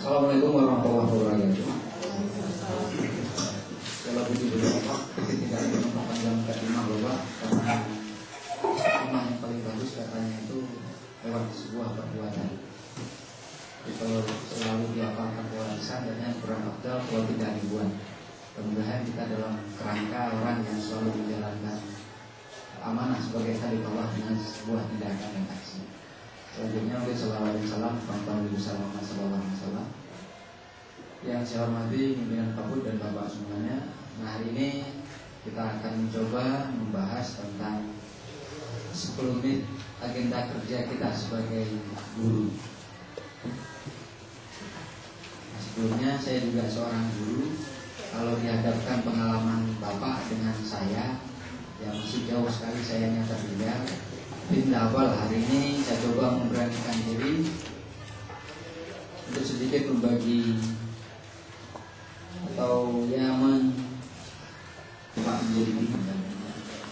Assalamualaikum warahmatullahi wabarakatuh. Kalau begitu Bapak, tidak ada memperpanjangkan imam Bapak, karena imam yang paling bagus katanya itu lewat sebuah perbuatan. Jadi kalau selalu diapalkan warisan, dan kurang afdal kalau tidak dibuat. Mudah-mudahan kita dalam kerangka orang yang selalu menjalankan amanah sebagai khalifah dengan sebuah tindakan yang aksi. Selanjutnya oleh sallallahu alaihi wasallam, Nabi sallallahu alaihi wasallam. Yang saya hormati pimpinan Kabut dan Bapak semuanya. Nah, hari ini kita akan mencoba membahas tentang 10 menit agenda kerja kita sebagai guru. Nah, sebelumnya saya juga seorang guru. Kalau dihadapkan pengalaman Bapak dengan saya, yang masih jauh sekali sayanya tertinggal. Pindah awal hari ini saya coba memberanikan diri untuk sedikit membagi atau ya Pak menjadi tiga.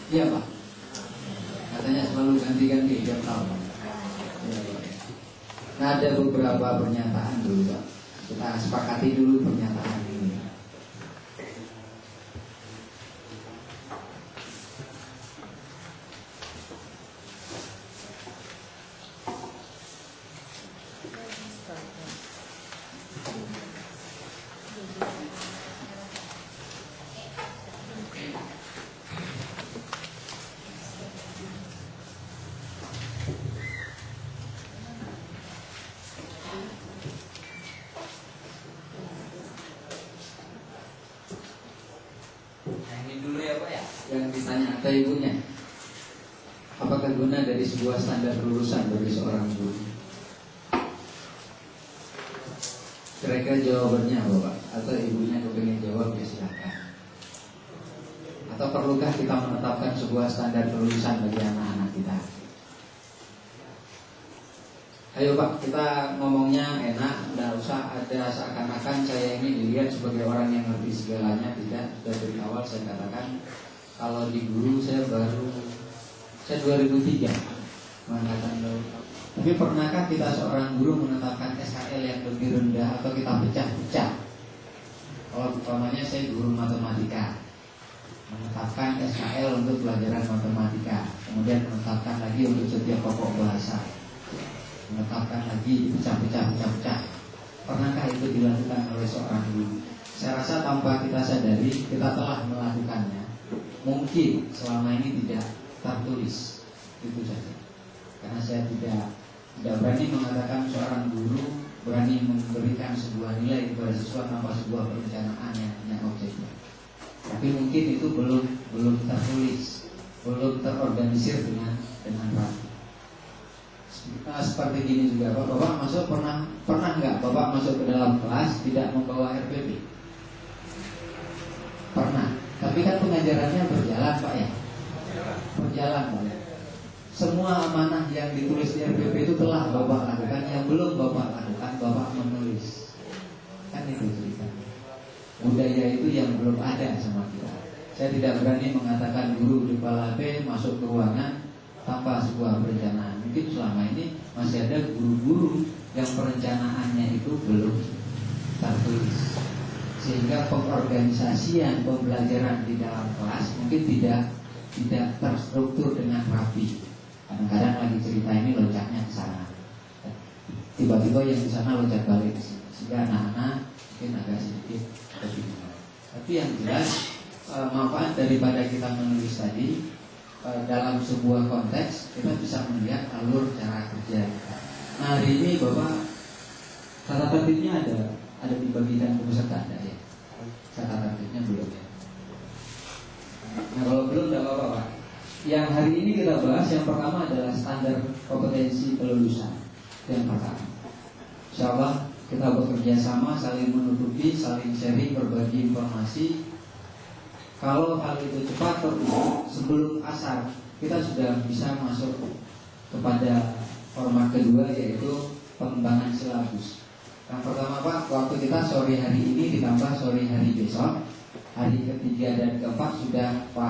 Iya Pak, katanya selalu ganti-ganti tiap tahun. Ya, Pak. Nah, ada beberapa pernyataan dulu Pak. Kita sepakati dulu pernyataan ini. Yang ditanya ada ibunya, apakah guna dari sebuah standar lulusan bagi seorang guru? Kira-kira jawabannya Bapak atau ibunya kepingin jawab ya silahkan. Atau perlukah kita menetapkan sebuah standar lulusan bagi anak-anak kita? Ayo Pak, kita ngomongnya enak, tidak usah ada seakan-akan saya ini dilihat sebagai orang yang ngerti segalanya. Tidak, sudah dari awal saya katakan kalau di guru saya 2003 mengangkatan laut. Tapi pernahkah kita seorang guru menetapkan SKL yang lebih rendah atau kita pecah-pecah? Kalau umpamanya saya guru matematika, menetapkan SKL untuk pelajaran matematika, kemudian menetapkan lagi untuk setiap pokok bahasa, menetapkan lagi pecah-pecah. Pernahkah itu dilakukan oleh seorang guru? Saya rasa tanpa kita sadari kita telah melakukannya. Mungkin selama ini tidak tertulis, itu saja. Karena saya tidak berani mengatakan seorang guru berani memberikan sebuah nilai kepada siswa tanpa sebuah perencanaan yang objektif. Tapi mungkin itu belum tertulis, belum terorganisir dengan rapi. Seperti gini juga, Bapak masuk pernah nggak Bapak masuk ke dalam kelas tidak membawa RPP? Pernah. Tapi kan pengajarannya berjalan Pak ya. Berjalan Pak ya. Semua amanah yang ditulis di RPP itu telah Bapak lakukan. Yang belum Bapak lakukan, Bapak menulis. Kan itu ceritanya. Budaya itu yang belum ada sama kita. Saya tidak berani mengatakan guru di kepala B masuk ke ruangan tanpa sebuah perencanaan. Mungkin selama ini masih ada guru-guru yang perencanaannya itu belum tertulis, sehingga pengorganisasian pembelajaran di dalam kelas mungkin tidak terstruktur dengan rapi. Kadang-kadang lagi cerita ini loncatnya ke sana, tiba-tiba yang di sana loncat balik, sehingga anak-anak mungkin agak sedikit kebingungan. Tapi yang jelas manfaat daripada kita menulis tadi, dalam sebuah konteks kita bisa melihat alur cara kerja. Nah, hari ini Bapak tata tertibnya ada dibagikan ke peserta ada ya? Tata tertibnya belum ya? Nah, kalau belum tidak apa-apa Pak. Yang hari ini kita bahas yang pertama adalah standar kompetensi kelulusan. Yang pertama, insya Allah kita bekerja sama, saling menutupi, saling sharing, berbagi informasi. Kalau hal itu cepat terwujud sebelum asar, kita sudah bisa masuk kepada format kedua, yaitu pengembangan silabus. Yang pertama Pak, waktu kita sore hari ini ditambah sore hari besok, hari ketiga dan keempat sudah Pak